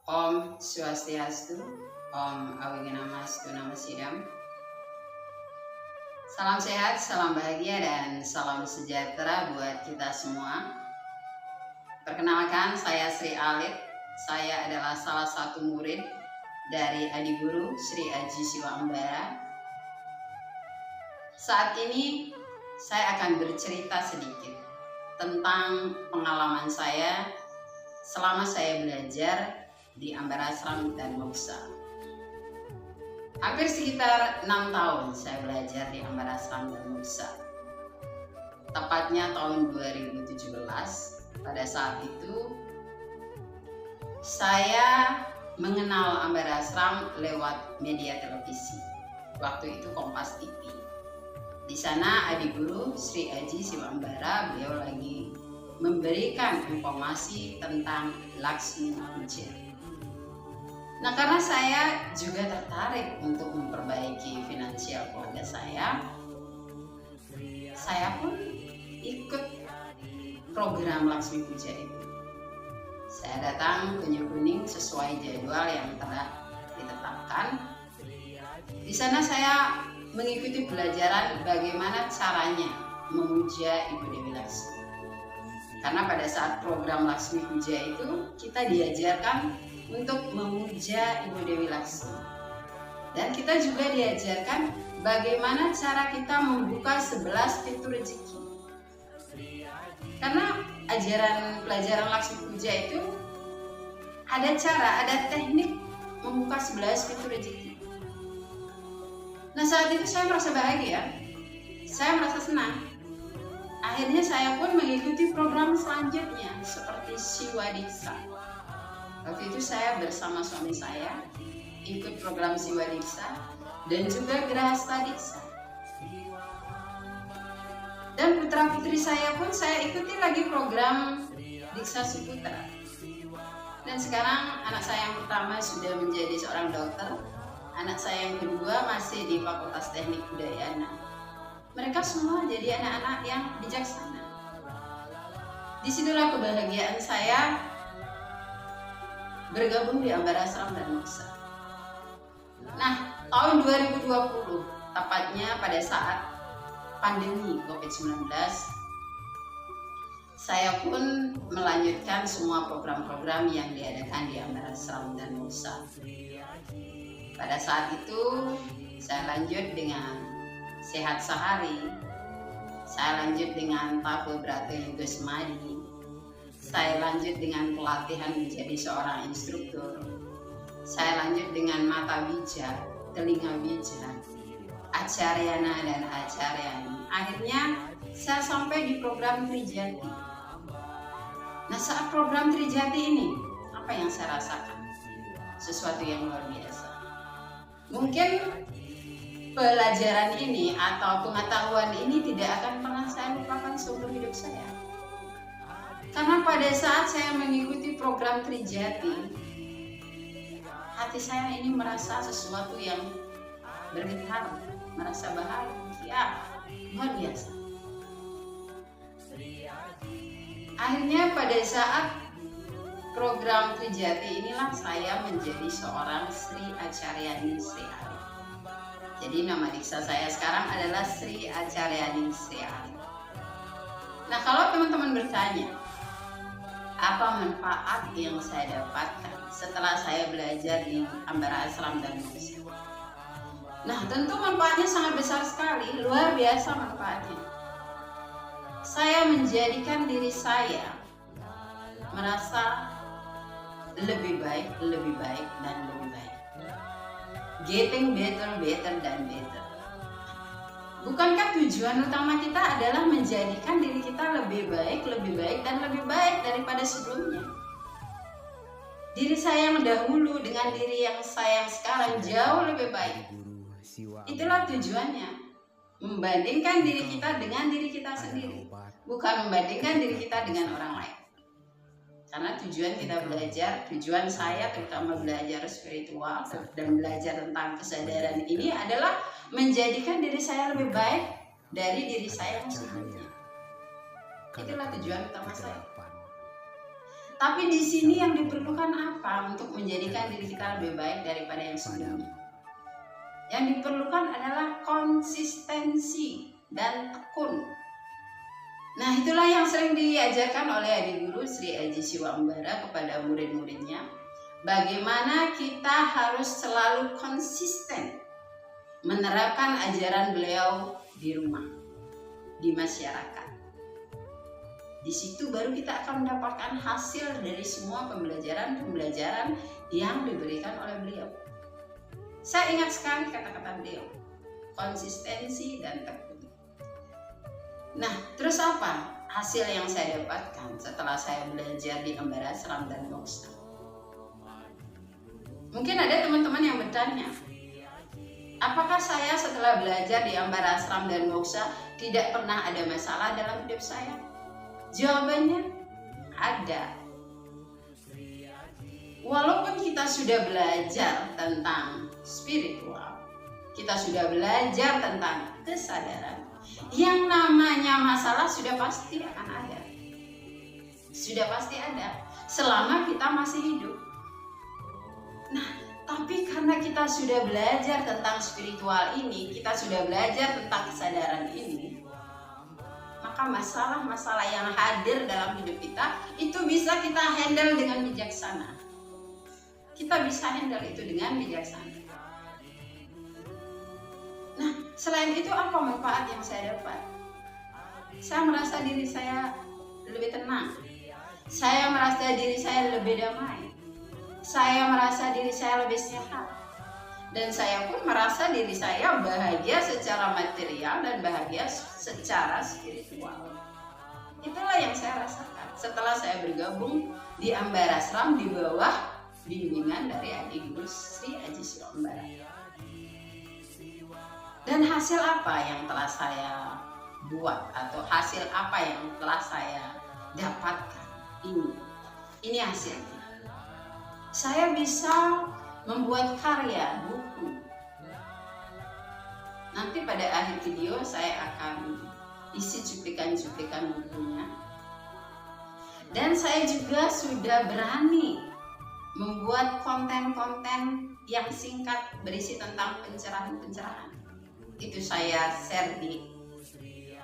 Om Swastiastu, Om Awinamastu Namasidam. Salam sehat, salam bahagia, dan salam sejahtera buat kita semua. Perkenalkan, saya Sri Alit. Saya adalah salah satu murid dari Adi Guru Sri Aji Siwa Ambara. Saat ini saya akan bercerita sedikit tentang pengalaman saya selama saya belajar di Ambara Ashram dan Moksha. Hampir sekitar 6 tahun saya belajar di Ambara Ashram dan Moksha. Tepatnya tahun 2017. Pada saat itu saya mengenal Ambara Ashram lewat media televisi. Waktu itu Kompas TV. Di sana Adi Guru Sri Aji Siwa Ambara, beliau lagi memberikan informasi tentang Laksmi Puja. Nah, karena saya juga tertarik untuk memperbaiki finansial keluarga saya pun ikut program Laksmi Puja itu. Saya datang ke New Kuning sesuai jadwal yang telah ditetapkan. Di sana saya mengikuti pelajaran bagaimana caranya memuja Ibu Dewi Laksmi. Karena pada saat program Laksmi Puja itu kita diajarkan untuk memuja Ibu Dewi Laksmi. Dan kita juga diajarkan bagaimana cara kita membuka 11 pintu rezeki. Karena pelajaran Laksmi Puja itu ada cara, ada teknik membuka 11 pintu rezeki. Nah, saat itu saya merasa bahagia, saya merasa senang. Akhirnya saya pun mengikuti program selanjutnya seperti Siwa Diksa. Waktu itu saya bersama suami saya ikut program Siwa Diksa dan juga Grahasta Diksa. Dan putra putri saya pun saya ikuti lagi program Diksa Suputra. Dan sekarang anak saya yang pertama sudah menjadi seorang dokter, anak saya yang kedua masih di Fakultas Teknik Udayana. Mereka semua jadi anak-anak yang bijaksana. Disitulah kebahagiaan saya bergabung di Ambara Ashram dan Moksha. Nah, tahun 2020, tepatnya pada saat pandemi COVID-19, saya pun melanjutkan semua program-program yang diadakan di Ambara Ashram dan Moksha. Pada saat itu, saya lanjut dengan Sehat Sehari, saya lanjut dengan Tape Brata Yoga Semadi, saya lanjut dengan pelatihan menjadi seorang instruktur, saya lanjut dengan Mata Bija, Telinga Bija, Acaryana dan Acaryani. Akhirnya saya sampai di program Trijati. Nah, saat program Trijati ini, apa yang saya rasakan? Sesuatu yang luar biasa. Mungkin pelajaran ini atau pengetahuan ini tidak akan pernah saya lupakan seumur hidup saya. Karena pada saat saya mengikuti program Trijati, hati saya ini merasa sesuatu yang bergetar, merasa bahagia, luar biasa. Akhirnya pada saat program Trijati inilah saya menjadi seorang Sri Acaryani Sri Alit. Jadi nama diksa saya sekarang adalah Sri Acaryani Sri Alit. Nah, kalau teman-teman bertanya, apa manfaat yang saya dapatkan setelah saya belajar di Ambara Ashram dan Moksha? Nah, tentu manfaatnya sangat besar sekali, luar biasa manfaatnya. Saya menjadikan diri saya merasa lebih baik, dan lebih baik. Getting better, dan better. Bukankah tujuan utama kita adalah menjadikan diri kita lebih baik, dan lebih baik daripada sebelumnya? Diri saya yang dahulu dengan diri yang saya yang sekarang jauh lebih baik. Itulah tujuannya. Membandingkan diri kita dengan diri kita sendiri, bukan membandingkan diri kita dengan orang lain. Karena tujuan kita belajar, tujuan saya terutama belajar spiritual dan belajar tentang kesadaran ini adalah menjadikan diri saya lebih baik dari diri saya yang sebelumnya. Itulah tujuan utama saya. Tapi di sini yang diperlukan apa untuk menjadikan diri kita lebih baik daripada yang sebelumnya? Yang diperlukan adalah konsistensi dan tekun. Nah, itulah yang sering diajarkan oleh adik guru Sri Aji Siwambara kepada murid-muridnya. Bagaimana kita harus selalu konsisten menerapkan ajaran beliau di rumah, di masyarakat. Di situ baru kita akan mendapatkan hasil dari semua pembelajaran yang diberikan oleh beliau. Saya ingat sekali kata-kata beliau, konsistensi dan tekun. Nah, terus apa hasil yang saya dapatkan setelah saya belajar di Ambara Ashram dan Moksha? Mungkin ada teman-teman yang bertanya, apakah saya setelah belajar di Ambara Ashram dan Moksha tidak pernah ada masalah dalam hidup saya? Jawabannya ada. Walaupun kita sudah belajar tentang spiritual, kita sudah belajar tentang kesadaran, yang namanya masalah sudah pasti akan ada. Sudah pasti ada selama kita masih hidup. Nah, tapi karena kita sudah belajar tentang spiritual ini, kita sudah belajar tentang kesadaran ini, maka masalah-masalah yang hadir dalam hidup kita itu bisa kita handle dengan bijaksana. Kita bisa handle itu dengan bijaksana. Nah, selain itu apa manfaat yang saya dapat? Saya merasa diri saya lebih tenang. Saya merasa diri saya lebih damai. Saya merasa diri saya lebih sehat. Dan saya pun merasa diri saya bahagia secara material dan bahagia secara spiritual. Itulah yang saya rasakan setelah saya bergabung di Ambara Ashram di bawah bimbingan dari adik guru Sri Aji Siwambara. Dan hasil apa yang telah saya buat atau hasil apa yang telah saya dapatkan? Ini hasilnya. Saya bisa membuat karya buku. Nanti pada akhir video saya akan isi cuplikan-cuplikan bukunya. Dan saya juga sudah berani membuat konten-konten yang singkat berisi tentang pencerahan-pencerahan. Itu saya share di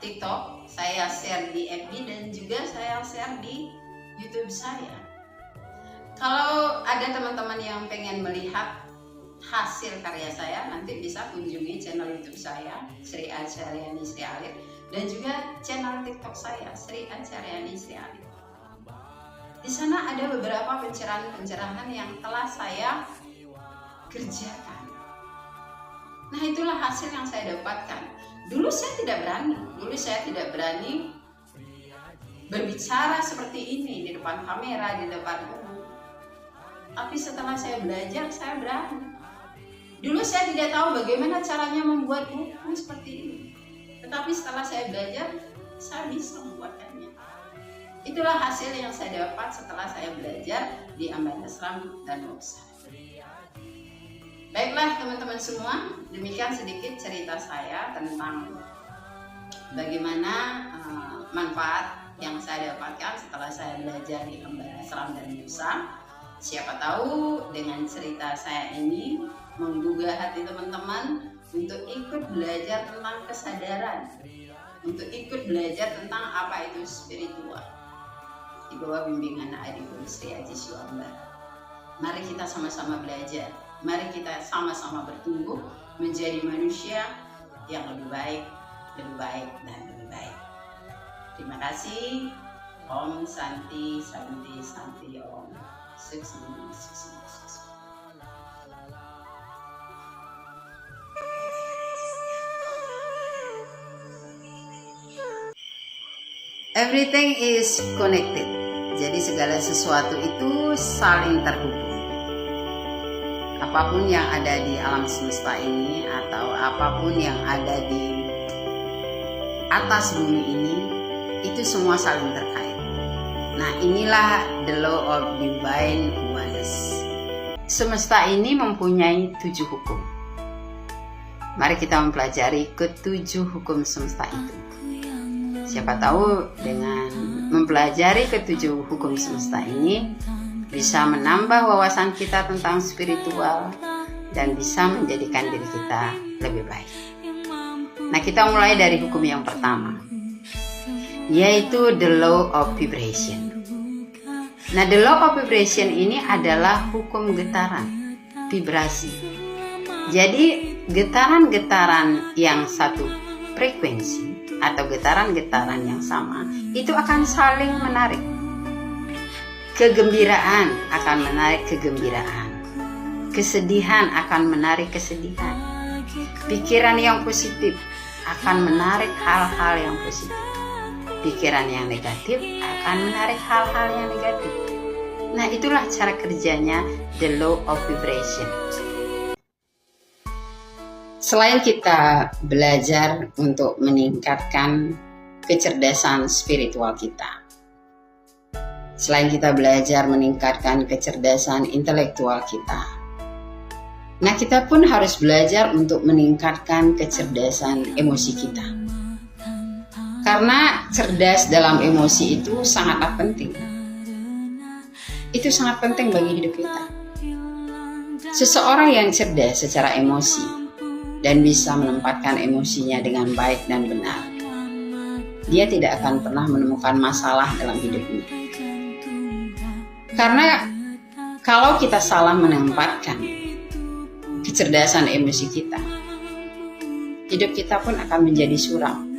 TikTok, saya share di FB, dan juga saya share di YouTube saya. Kalau ada teman-teman yang pengen melihat hasil karya saya, nanti bisa kunjungi channel YouTube saya, Sri Acharyani Sri Alit, dan juga channel TikTok saya, Sri Acharyani Sri Alit. Di sana ada beberapa pencerahan-pencerahan yang telah saya kerjakan. Nah, itulah hasil yang saya dapatkan. Dulu saya tidak berani berbicara seperti ini di depan kamera, di depan umum. Tapi setelah saya belajar, saya berani. Dulu saya tidak tahu bagaimana caranya membuat buku seperti ini. Tetapi setelah saya belajar, saya bisa membuatkannya. Itulah hasil yang saya dapat setelah saya belajar di Ambara Ashram dan Moksha. Baiklah teman-teman semua, demikian sedikit cerita saya tentang bagaimana manfaat yang saya dapatkan setelah saya belajar di Ambara Ashram dan Moksha. Siapa tahu dengan cerita saya ini menggugah hati teman-teman untuk ikut belajar tentang kesadaran, untuk ikut belajar tentang apa itu spiritual di bawah bimbingan adik guru Sri Aji Siwambara. Mari kita sama-sama belajar, mari kita sama-sama bertumbuh menjadi manusia yang lebih baik, dan lebih baik. Terima kasih. Om Santi, Santi, Santi Om. Sukses. Everything is connected. Jadi segala sesuatu itu saling terhubung. Apapun yang ada di alam semesta ini atau apapun yang ada di atas bumi ini, itu semua saling terkait. Nah, inilah the law of divine oneness. Semesta ini mempunyai 7 hukum. Mari kita mempelajari ke-7 hukum semesta itu. Siapa tahu dengan mempelajari ketujuh hukum semesta ini bisa menambah wawasan kita tentang spiritual dan bisa menjadikan diri kita lebih baik. Nah, kita mulai dari hukum yang pertama, yaitu the law of vibration. Nah, the law of vibration ini adalah hukum getaran, vibrasi. Jadi, getaran-getaran yang satu frekuensi atau getaran-getaran yang sama itu akan saling menarik. Kegembiraan akan menarik kegembiraan. Kesedihan akan menarik kesedihan. Pikiran yang positif akan menarik hal-hal yang positif. Pikiran yang negatif akan menarik hal-hal yang negatif. Nah, itulah cara kerjanya the law of vibration. Selain kita belajar untuk meningkatkan kecerdasan spiritual kita, selain kita belajar meningkatkan kecerdasan intelektual kita, nah kita pun harus belajar untuk meningkatkan kecerdasan emosi kita. Karena cerdas dalam emosi itu sangatlah penting. Itu sangat penting bagi hidup kita. Seseorang yang cerdas secara emosi dan bisa menempatkan emosinya dengan baik dan benar, dia tidak akan pernah menemukan masalah dalam hidupnya. Karena kalau kita salah menempatkan kecerdasan emosi kita, hidup kita pun akan menjadi suram.